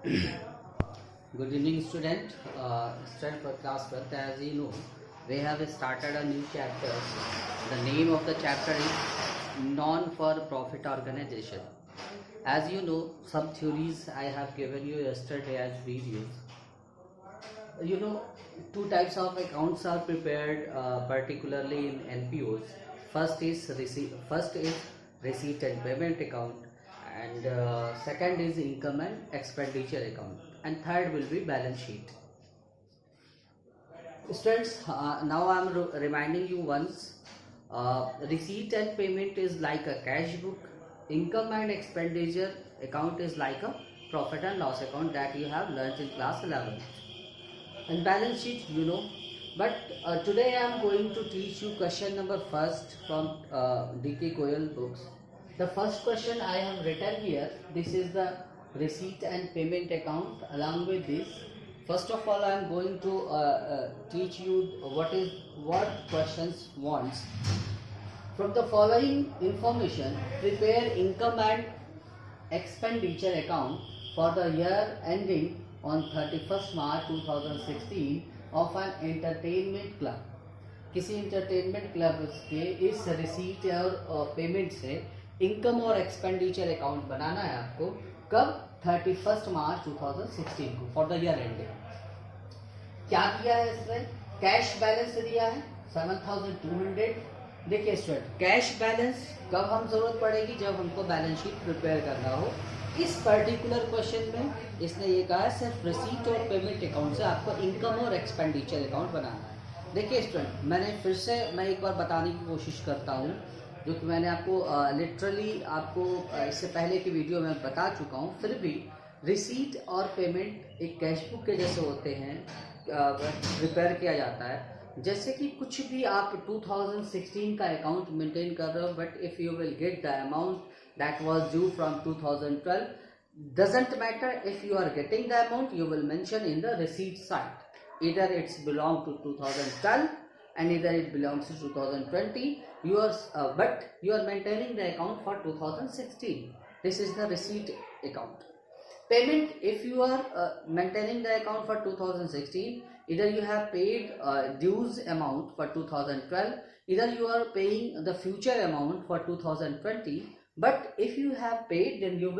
Good evening, student for class 12th. As you know, we have started a new chapter. The name of the chapter is Non-for-Profit Organization. As you know, some theories I have given you yesterday as videos. You know, two types of accounts are prepared, particularly in NPOs. First is receipt and payment account, and second is income and expenditure account, and third will be balance sheet. Students, now I am reminding you once. Receipt and payment is like a cash book. Income and expenditure account is like a profit and loss account that you have learned in class 11. And balance sheet, you know. But today I am going to teach you question number first from D.K. Goyal books. The first question I have written here. This is the receipt and payment account. Along with this, first of all, I am going to teach you what questions wants. From the following information, prepare income and expenditure account for the year ending on 31st March 2016 of an entertainment club. किसी entertainment club के इस receipt और payment से income और expenditure account बनाना है आपको कब 31st March 2016 को for the year ending. क्या दिया है इसमें? कैश बैलेंस दिया है 7200. देखिए स्टूडेंट, कैश बैलेंस कब हम जरूरत पड़ेगी? जब हमको बैलेंस शीट प्रिपेयर करना हो. इस पर्टिकुलर क्वेश्चन में इसने ये कहा है सिर्फ रिसीट और पेमेंट अकाउंट से आपको इनकम और एक्सपेंडिचर अकाउंट बनाना है. देखिए स्टूडेंट, मैं एक बार बताने की कोशिश करता हूँ, जो कि मैंने आपको लिटरली आपको इससे पहले की वीडियो में बता चुका हूँ. फिर भी रिसीट और पेमेंट एक कैश बुक के जैसे होते हैं, प्रिपेयर किया जाता है. जैसे कि कुछ भी आप 2016 का अकाउंट मेंटेन कर रहे हो, but if you will get the amount that was due from 2012, doesn't matter if you are getting the amount, you will mention in the receipt side either it's belong to 2012 and either it belongs to 2020. But you are maintaining the account for 2016. This is the receipt account. Payment, if you are maintaining the account for 2016, either you have paid dues amount for 2012, either you are paying the future amount for 2020. But if you have paid, then you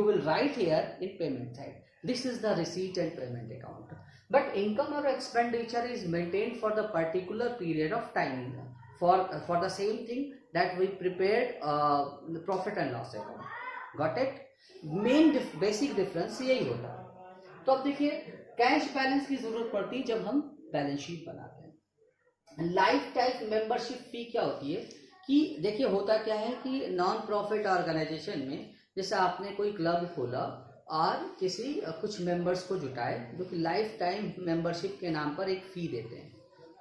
will write here in payment side. This is the receipt and payment account. But income or expenditure is maintained for the particular period of time for the same thing that we prepared the profit and loss account. Got it? Basic difference यही होता है. तो अब देखिए, cash balance की जरूरत पड़ती है जब हम बैलेंस शीट बनाते हैं. लाइफ टाइम मेंबरशिप फी क्या होती है कि देखिए होता क्या है कि नॉन प्रॉफिट ऑर्गेनाइजेशन में जैसे आपने कोई क्लब खोला और कुछ मेंबर्स को जुटाए जो कि लाइफ टाइम मेंबरशिप के नाम पर एक फ़ी देते हैं.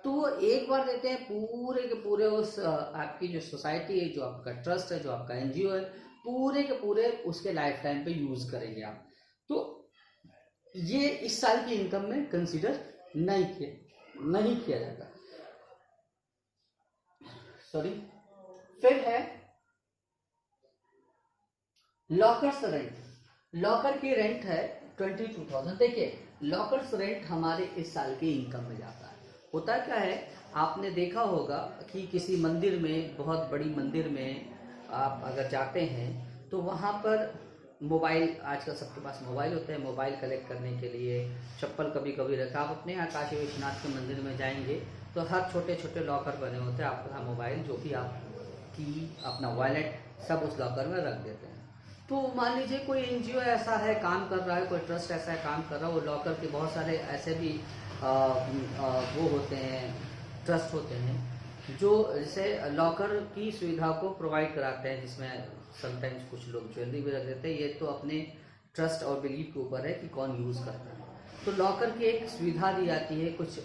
तो वो एक बार देते हैं पूरे के पूरे उस आपकी जो सोसाइटी है, जो आपका ट्रस्ट है, जो आपका एनजीओ है, पूरे के पूरे उसके लाइफ टाइम पे यूज़ करेंगे आप. तो ये इस साल की इनकम में कंसिडर नहीं किया जाता. सॉरी. फिर है लॉकर्स रेंट. लॉकर की रेंट है 22,000. देखिए, लॉकर्स रेंट हमारे इस साल की इनकम में जाता है. होता क्या है, आपने देखा होगा कि किसी मंदिर में, बहुत बड़ी मंदिर में आप अगर जाते हैं तो वहाँ पर मोबाइल, आजकल सबके पास मोबाइल होते हैं. मोबाइल कलेक्ट करने के लिए चप्पल कभी कभी रखा. आप अपने यहाँ काशी विश्वनाथ के मंदिर में जाएंगे तो हर छोटे छोटे लॉकर बने होते हैं. आपका मोबाइल, जो भी आप की अपना वॉलेट, सब उस लॉकर में रख देते हैं. तो मान लीजिए कोई एनजीओ ऐसा है काम कर रहा है, कोई ट्रस्ट ऐसा है काम कर रहा है, वो लॉकर के बहुत सारे ऐसे भी वो होते हैं, ट्रस्ट होते हैं जो जैसे लॉकर की सुविधा को प्रोवाइड कराते हैं, जिसमें समटाइम्स कुछ लोग ज्वेलरी भी रख देते हैं. ये तो अपने ट्रस्ट और बिलीफ के ऊपर है कि कौन यूज़ करता है. तो लॉकर की एक सुविधा दी जाती है कुछ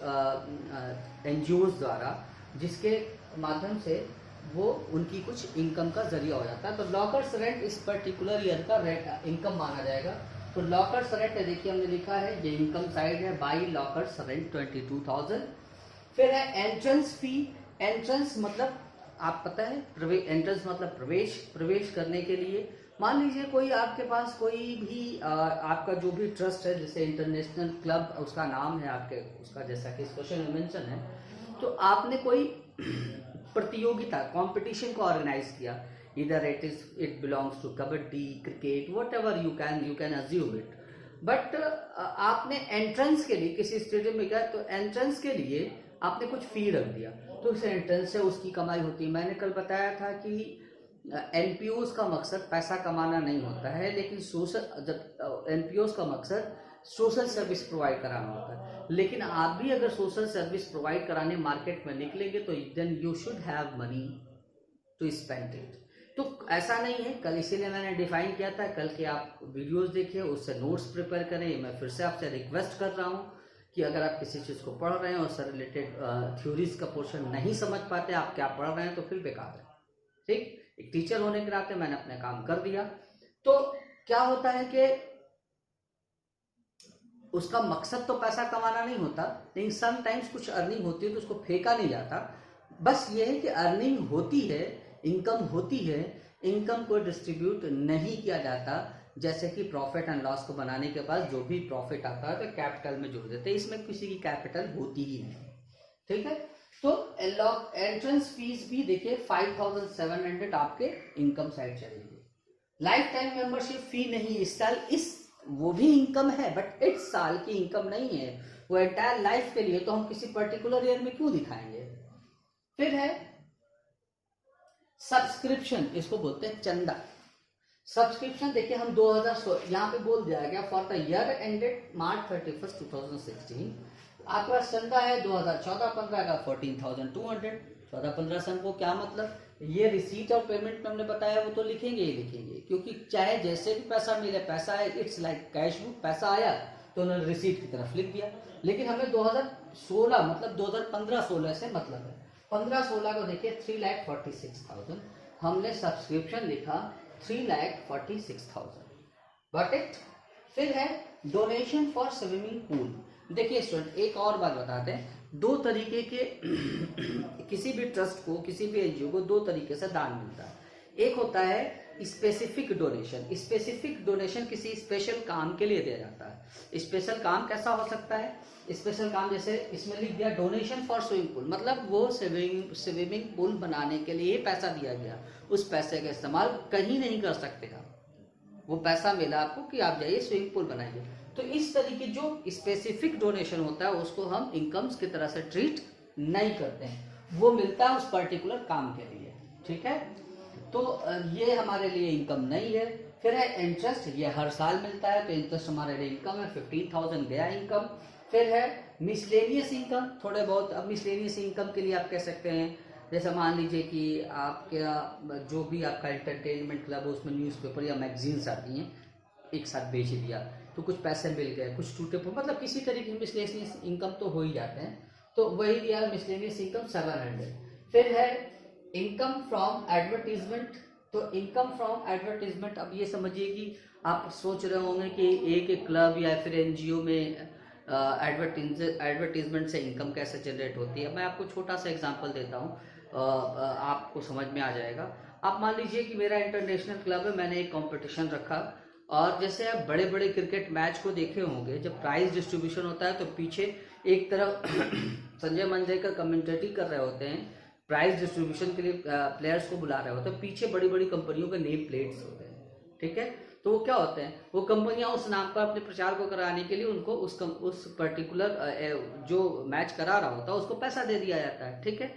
एनजीओज द्वारा, जिसके माध्यम से वो उनकी कुछ इनकम का जरिया हो जाता है. तो लॉकर्स रेंट इस पर्टिकुलर ईयर का रेंट इनकम माना जाएगा. तो लॉकर्स रेंट देखिए हमने लिखा है, ये इनकम साइड है, बाई लॉकर्स रेंट 22,000. फिर है एंट्रेंस फी. एंट्रेंस मतलब आप पता है, एंट्रेंस मतलब प्रवेश करने के लिए मान लीजिए कोई आपके पास कोई भी आपका जो भी ट्रस्ट है, जैसे इंटरनेशनल क्लब उसका नाम है आपके, उसका जैसा कि इस क्वेश्चन में मेंशन है, तो आपने कोई प्रतियोगिता कंपटीशन को ऑर्गेनाइज किया, इधर it belongs to kabaddi, cricket, whatever you can assume it, but आपने एंट्रेंस के लिए किसी स्टेडियम में गया, तो एंट्रेंस के लिए आपने कुछ फी रख दिया, तो उस एंट्रेंस से उसकी कमाई होती है। मैंने कल बताया था कि एनपीओज का मकसद पैसा कमाना नहीं होता है, लेकिन एनपीओज का मकसद सोशल सर्विस प्रोवाइड कराना होता है। लेकिन आप भी अगर सोशल सर्विस प्रोवाइड कराने मार्केट में निकलेंगे तो then you should have money to spend it. तो ऐसा नहीं है, कल इसीलिए मैंने डिफाइन किया था, कल के आप वीडियोस देखिए, उससे नोट्स प्रिपेयर करें। मैं फिर से आपसे रिक्वेस्ट कर रहा हूँ कि अगर आप किसी चीज़ को पढ़ रहे हैं और उससे रिलेटेड थ्योरीज का पोर्शन नहीं समझ पाते, आप क्या पढ़ रहे हैं, तो फिर बेकार है। ठीक, एक टीचर होने के नाते मैंने अपना काम कर दिया। तो क्या होता है कि उसका मकसद तो पैसा कमाना नहीं होता, लेकिन समटाइम्स कुछ अर्निंग होती है तो उसको फेंका नहीं जाता। बस ये है कि अर्निंग होती है, इनकम होती है, इनकम को डिस्ट्रीब्यूट नहीं किया जाता। जैसे कि प्रॉफिट एंड लॉस को बनाने के बाद जो भी प्रॉफिट आता है तो कैपिटल में जोड़ देते हैं, इसमें किसी की कैपिटल होती ही नहीं। ठीक है, तो एंट्रेंस फीस भी देखिए 5700 आपके इनकम साइड चलेगी। लाइफ टाइम मेंबरशिप फी नहीं, इस साल वो भी इनकम है, बट इस साल की इनकम नहीं है, वो एंटायर लाइफ के लिए, तो हम किसी पर्टिकुलर ईयर में क्यों दिखाएंगे। फिर है सब्सक्रिप्शन, इसको बोलते हैं चंदा। सब्सक्रिप्शन देखिए हम 2016 यहाँ पे बोल दिया गया for the year ended March 31, 2016 आपके पास चंदा है 2014-15 का 14,200। 14-15 सन को क्या मतलब, ये रिसीट और पेमेंट में हमने बताया वो तो लिखेंगे ही लिखेंगे, क्योंकि चाहे जैसे भी पैसा मिले, पैसा है, इट्स लाइक कैश बुक, पैसा आया तो उन्होंने रिसीट की तरफ लिख दिया। लेकिन हमें 2016 मतलब 2015-16 से मतलब है। 15-16 को देखिए 3,46,000, हमने सब्सक्रिप्शन लिखा 3,46,000, गॉट इट। फिर है डोनेशन फॉर स्विमिंग पूल। देखिए स्टूडेंट, एक और बात बताते हैं, दो तरीके के किसी भी ट्रस्ट को, किसी भी एनजीओ को दो तरीके से दान मिलता है। एक होता है स्पेसिफिक डोनेशन। स्पेसिफिक डोनेशन किसी स्पेशल काम के लिए दिया जाता है। स्पेशल काम कैसा हो सकता है, स्पेशल काम जैसे इसमें लिख दिया डोनेशन फॉर स्विमिंग पूल, मतलब वो स्विमिंग पूल बनाने के लिए पैसा दिया गया, उस पैसे का इस्तेमाल कहीं नहीं कर सकते आप, वो पैसा मिला आपको कि आप जाइए स्विमिंग पूल बनाइए। तो इस तरीके जो स्पेसिफिक डोनेशन होता है उसको हम इनकम्स की तरह से ट्रीट नहीं करते हैं, वो मिलता है उस पर्टिकुलर काम के लिए। ठीक है, तो ये हमारे लिए इनकम नहीं है। फिर है इंटरेस्ट, ये हर साल मिलता है, तो इंटरेस्ट हमारे लिए इनकम है, 15,000 गया इनकम। फिर है मिसलेनियस इनकम, थोड़े बहुत। अब मिसलेनियस इनकम के लिए आप कह सकते हैं, जैसे मान लीजिए कि आपका जो भी आपका एंटरटेनमेंट क्लब है उसमें न्यूज़पेपर या मैगजीन्स आती हैं, एक साथ बेच दिया तो कुछ पैसे मिल गए, कुछ टूटे, मतलब किसी तरीके की मिसलेनियस इनकम तो हो ही जाते हैं, तो वही दिया मिसलेनियस इनकम 700। फिर है इनकम फ्रॉम एडवर्टीजमेंट। तो इनकम फ्रॉम एडवर्टीजमेंट, अब ये समझिए कि आप सोच रहे होंगे कि एक क्लब या फिर एनजीओ में एडवर्टीजमेंट से इनकम कैसे जनरेट होती है। मैं आपको छोटा सा एग्जांपल देता हूँ, आपको समझ में आ जाएगा। आप मान लीजिए कि मेरा इंटरनेशनल क्लब है, मैंने एक कंपटीशन रखा, और जैसे आप बड़े बड़े क्रिकेट मैच को देखे होंगे, जब प्राइज डिस्ट्रीब्यूशन होता है तो पीछे एक तरफ संजय मंजरेकर कमेंटेटिंग कर रहे होते हैं, प्राइज डिस्ट्रीब्यूशन के लिए प्लेयर्स को बुला रहे होते हैं, पीछे बड़ी बड़ी कंपनियों के नेम प्लेट्स होते हैं। ठीक है, तो वो क्या होते हैं, वो कंपनियां उस नाम पर अपने प्रचार को कराने के लिए उनको उस पर्टिकुलर जो मैच करा रहा होता है उसको पैसा दे दिया जाता है। ठीक है,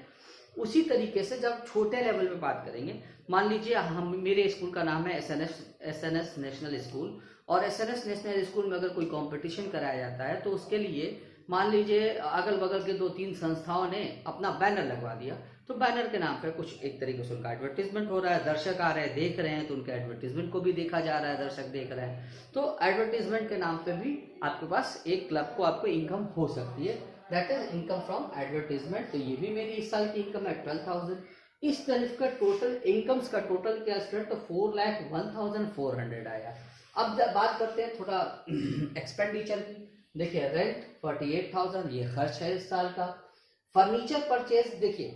उसी तरीके से जब छोटे लेवल पे बात करेंगे, मान लीजिए हम, मेरे स्कूल का नाम है एसएनएस नेशनल स्कूल, और एसएनएस नेशनल स्कूल में अगर कोई कंपटीशन कराया जाता है तो उसके लिए मान लीजिए अगल बगल के 2-3 संस्थाओं ने अपना बैनर लगवा दिया, तो बैनर के नाम पे कुछ एक तरीके से उनका एडवर्टीजमेंट हो रहा है, दर्शक आ रहे हैं, देख रहे हैं, तो उनके एडवर्टीजमेंट को भी देखा जा रहा है, दर्शक देख रहे हैं, तो एडवर्टीजमेंट के नाम पे भी आपके पास एक क्लब को आपको इनकम हो सकती है, that is income from advertisement. तो ये भी मेरी इस साल की इनकम है 12,000। इस तरफ का टोटल इनकम्स का टोटल क्या स्टूडेंट, तो 4,01,400 आया। अब जब बात करते हैं थोड़ा एक्सपेंडिचर की, देखिए रेंट 48,000, ये खर्च है इस साल का। फर्नीचर परचेज, देखिए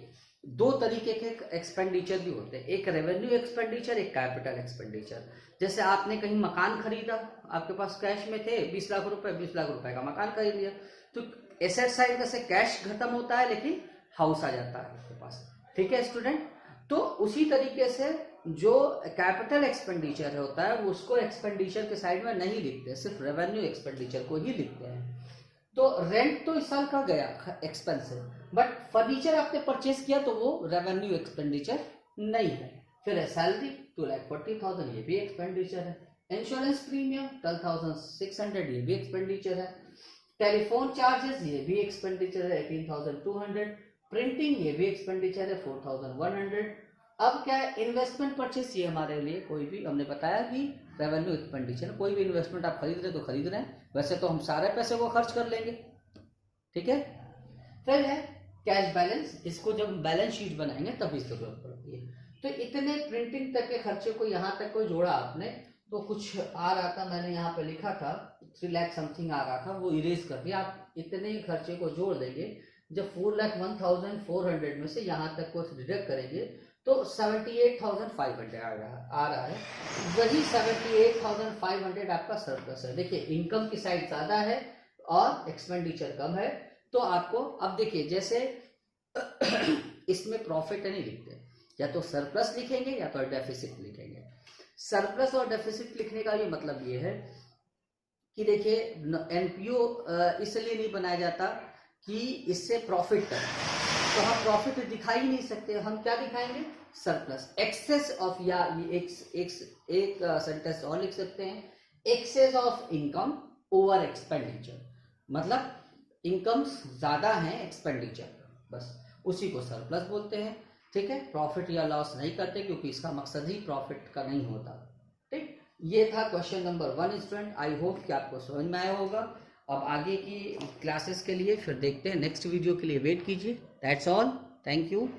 दो तरीके के एक्सपेंडिचर भी होते हैं, एक रेवेन्यू एक्सपेंडिचर, एक कैपिटल एक्सपेंडिचर। जैसे आपने कहीं मकान खरीदा, आपके पास कैश में थे 20 लाख रुपए, 20 लाख रुपए का मकान खरीद लिया, तो एसेट साइड में से कैश खत्म होता है लेकिन हाउस आ जाता है आपके पास। ठीक है स्टूडेंट, तो उसी तरीके से जो कैपिटल एक्सपेंडिचर होता है वो उसको एक्सपेंडिचर के साइड में नहीं लिखते, सिर्फ रेवेन्यू एक्सपेंडिचर को ही लिखते हैं। तो रेंट तो इस साल का गया एक्सपेंस है, बट फर्नीचर आपने परचेस किया तो वो रेवेन्यू एक्सपेंडिचर नहीं है। फिर है सैलरी 2,40,000, ये भी एक्सपेंडिचर है। इंश्योरेंस प्रीमियम 12,600, ये भी एक्सपेंडिचर है। टेलीफोन चार्जेस, ये भी एक्सपेंडिचर है 18,200। प्रिंटिंग, ये भी एक्सपेंडिचर है 4,100। अब क्या है, इन्वेस्टमेंट परचेस, ये हमारे लिए कोई भी, हमने बताया कि रेवेन्यू एक्सपेंडिचर, कोई भी इन्वेस्टमेंट आप खरीद रहे तो खरीद रहे हैं, वैसे तो हम सारे पैसे को खर्च कर लेंगे। ठीक है, फिर है कैश बैलेंस, इसको जब बैलेंस शीट बनाएंगे तभी जरूरत पड़ती है। तो इतने प्रिंटिंग तक के खर्चे को यहाँ तक को जोड़ा आपने, तो कुछ आ रहा था, मैंने यहाँ पे लिखा था 3 लाख समथिंग आ रहा था, वो इरेज कर दिया। आप इतने ही खर्चे को जोड़ देंगे, जब 4,01,400 में से यहाँ तक को डिडक्ट करेंगे तो 78,500 आ रहा है। वही 78,500 आपका सरप्लस है। देखिए इनकम की साइड ज्यादा है और एक्सपेंडिचर कम है, तो आपको अब देखिए जैसे इसमें प्रॉफिट नहीं लिखते, या तो सरप्लस लिखेंगे या तो डेफिसिट लिखेंगे। सरप्लस और डेफिसिट लिखने का ये मतलब ये है कि देखिए एनपीओ इसलिए नहीं बनाया जाता कि इससे प्रॉफिट करें, तो हम प्रॉफिट दिखा ही नहीं सकते, हम क्या दिखाएंगे, सरप्लस, एक्सेस ऑफ, या एक सेंटेंस और लिख सकते हैं, excess of income over expenditure, मतलब इनकम ज्यादा है एक्सपेंडिचर, बस उसी को सरप्लस बोलते हैं। ठीक है, प्रॉफिट या लॉस नहीं करते क्योंकि इसका मकसद ही प्रॉफिट का नहीं होता। ठीक, ये था question number 1 student. I hope कि आपको समझ में आया होगा। अब आगे की क्लासेस के लिए फिर देखते हैं, नेक्स्ट वीडियो के लिए वेट कीजिए। That's all, thank you.